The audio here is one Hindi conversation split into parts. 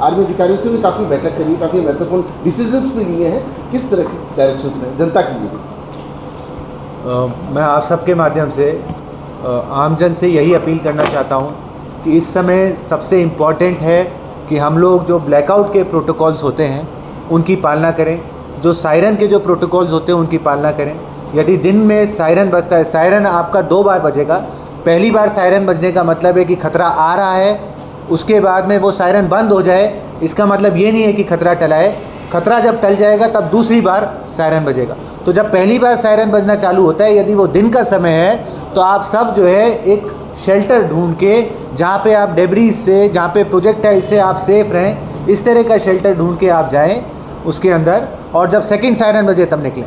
आर्मी अधिकारियों से भी काफ़ी बैठक करी, काफ़ी महत्वपूर्ण डिसीजंस भी लिए हैं, किस तरह के डायरेक्शंस हैं जनता के लिए? मैं आप सबके माध्यम से आमजन से यही अपील करना चाहता हूं कि इस समय सबसे इम्पॉर्टेंट है कि हम लोग जो ब्लैकआउट के प्रोटोकॉल्स होते हैं उनकी पालना करें, जो सायरन के जो प्रोटोकॉल्स होते हैं उनकी पालना करें। यदि दिन में सायरन बजता है, सायरन आपका 2 बार बजेगा। पहली बार सायरन बजने का मतलब है कि खतरा आ रहा है, उसके बाद में वो सायरन बंद हो जाए, इसका मतलब ये नहीं है कि खतरा टला है। खतरा जब टल जाएगा तब दूसरी बार सायरन बजेगा। तो जब पहली बार सायरन बजना चालू होता है, यदि वो दिन का समय है, तो आप सब जो है एक शेल्टर ढूंढ के, जहाँ पे आप डेब्रीज से, जहाँ पे प्रोजेक्टाइल से आप सेफ रहें, इस तरह का शेल्टर ढूंढ के आप जाएं उसके अंदर, और जब सेकंड सायरन बजे तब निकलें।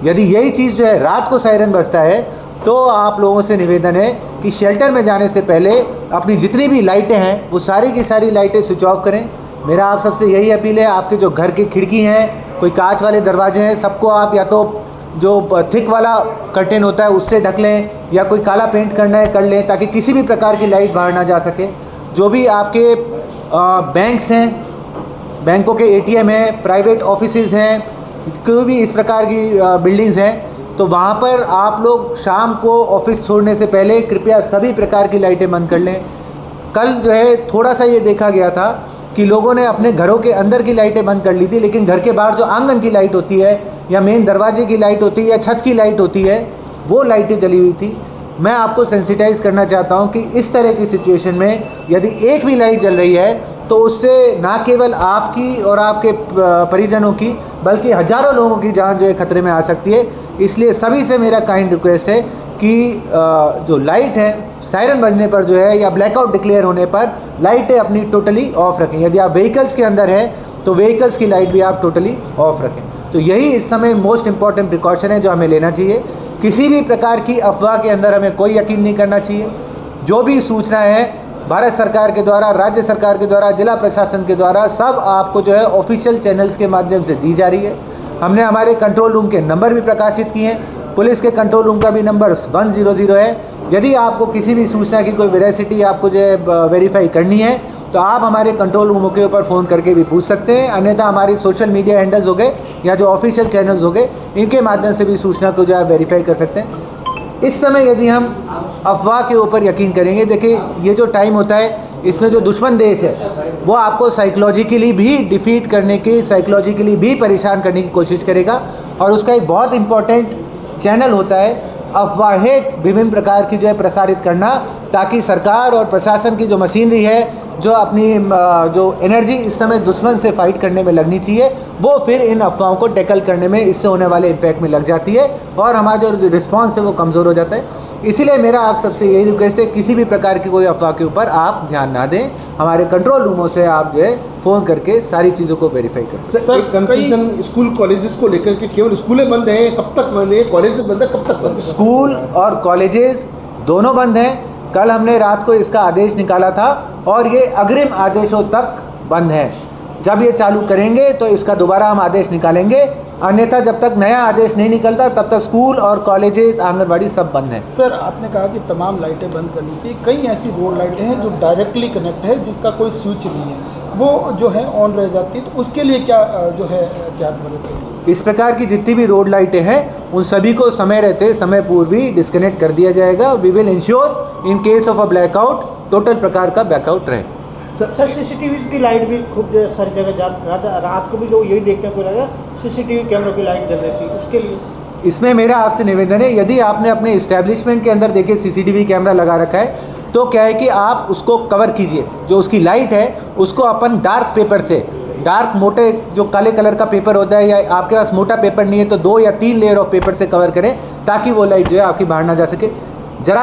यदि यही चीज़ जो है रात को सायरन बजता है, तो आप लोगों से निवेदन है कि शेल्टर में जाने से पहले अपनी जितनी भी लाइटें हैं वो सारी की सारी लाइटें स्विच ऑफ करें। मेरा आप सबसे यही अपील है, आपके जो घर की खिड़की हैं, कोई कांच वाले दरवाजे हैं, सबको आप या तो जो थिक वाला कर्टेन होता है उससे ढक लें, या कोई काला पेंट करना है कर लें, ताकि किसी भी प्रकार की लाइट बाहर ना जा सके। जो भी आपके बैंक्स हैं, बैंकों के एटीएम हैं, प्राइवेट ऑफिसेज़ हैं, कोई भी इस प्रकार की बिल्डिंग्स हैं, तो वहाँ पर आप लोग शाम को ऑफिस छोड़ने से पहले कृपया सभी प्रकार की लाइटें बंद कर लें। कल जो है थोड़ा सा ये देखा गया था कि लोगों ने अपने घरों के अंदर की लाइटें बंद कर ली थी, लेकिन घर के बाहर जो आंगन की लाइट होती है, या मेन दरवाजे की लाइट होती है, या छत की लाइट होती है, वो लाइटें जली हुई थी। मैं आपको सेंसिटाइज़ करना चाहता हूँ कि इस तरह की सिचुएशन में यदि एक भी लाइट जल रही है, तो उससे ना केवल आपकी और आपके परिजनों की, बल्कि हज़ारों लोगों की जान जो है खतरे में आ सकती है। इसलिए सभी से मेरा काइंड रिक्वेस्ट है कि जो लाइट है सायरन बजने पर जो है, या ब्लैकआउट डिक्लेयर होने पर लाइटें अपनी टोटली ऑफ रखें। यदि आप व्हीकल्स के अंदर हैं तो व्हीकल्स की लाइट भी आप टोटली ऑफ रखें। तो यही इस समय मोस्ट इम्पॉर्टेंट प्रिकॉशन है जो हमें लेना चाहिए। किसी भी प्रकार की अफवाह के अंदर हमें कोई यकीन नहीं करना चाहिए। जो भी सूचना है भारत सरकार के द्वारा, राज्य सरकार के द्वारा, जिला प्रशासन के द्वारा, सब आपको जो है ऑफिशियल चैनल्स के माध्यम से दी जा रही है। हमने हमारे कंट्रोल रूम के नंबर भी प्रकाशित किए हैं। पुलिस के कंट्रोल रूम का भी नंबर 100 है। यदि आपको किसी भी सूचना की कोई वेरासिटी आपको जो है वेरीफाई करनी है, तो आप हमारे कंट्रोल रूमों के ऊपर फ़ोन करके भी पूछ सकते हैं। अन्यथा हमारी सोशल मीडिया हैंडल्स हो गए या जो ऑफिशियल चैनल्स हो गए, इनके माध्यम से भी सूचना को जो है वेरीफाई कर सकते हैं। इस समय यदि हम अफवाह के ऊपर यकीन करेंगे, देखिए ये जो टाइम होता है, इसमें जो दुश्मन देश है वो आपको साइकोलॉजिकली भी डिफीट करने की, साइकोलॉजिकली भी परेशान करने की कोशिश करेगा। और उसका एक बहुत इम्पॉर्टेंट चैनल होता है अफवाहें विभिन्न प्रकार की जो है प्रसारित करना, ताकि सरकार और प्रशासन की जो मशीनरी है, जो अपनी जो एनर्जी इस समय दुश्मन से फाइट करने में लगनी चाहिए, वो फिर इन अफवाहों को टैकल करने में, इससे होने वाले इम्पैक्ट में लग जाती है, और हमारा जो रिस्पांस है वो कमज़ोर हो जाता है। इसीलिए मेरा आप सबसे यही रिक्वेस्ट है, किसी भी प्रकार की कोई अफवाह के ऊपर आप ध्यान ना दें। हमारे कंट्रोल रूमों से आप जो है फ़ोन करके सारी चीज़ों को वेरीफाई कर सकते हैं। सर, कंफ्यूजन स्कूल कॉलेजेस को लेकर के, केवल स्कूलें बंद हैं, कब तक बंद है? कॉलेज बंद है, कब तक बंद है? स्कूल और कॉलेजेस दोनों बंद हैं। कल हमने रात को इसका आदेश निकाला था, और ये अग्रिम आदेशों तक बंद है। जब ये चालू करेंगे तो इसका दोबारा हम आदेश निकालेंगे, अन्यथा जब तक नया आदेश नहीं निकलता तब तक स्कूल और कॉलेजेस, आंगनबाड़ी सब बंद हैं। सर, आपने कहा कि तमाम लाइटें बंद करनी चाहिए। कई ऐसी रोड लाइटें हैं जो डायरेक्टली कनेक्ट है, जिसका कोई स्विच नहीं है, वो जो है ऑन रह जाती है, तो उसके लिए क्या जो है एहतियात बरतेंगे? इस प्रकार की जितनी भी रोड लाइटें हैं उन सभी को समय रहते, समय पूर्व ही डिस्कनेक्ट कर दिया जाएगा। We will ensure in case of a blackout total प्रकार का ब्लैकआउट रहे। सर, सीसीटीवी की लाइट भी खूब सारी जगह रात को भी लोग यही देखने को लगा, सीसीटीवी कैमरों की लाइट जल रही थी, उसके लिए इसमें मेरा आपसे निवेदन है, यदि आपने अपने इस्टेब्लिशमेंट के अंदर देखिए सीसीटीवी कैमरा लगा रखा है, तो क्या है कि आप उसको कवर कीजिए। जो उसकी लाइट है उसको अपन डार्क पेपर से, डार्क मोटे जो काले कलर का पेपर होता है, या आपके पास मोटा पेपर नहीं है तो 2 या 3 लेयर ऑफ पेपर से कवर करें, ताकि वो लाइट जो है आपकी बाहर ना जा सके। जरा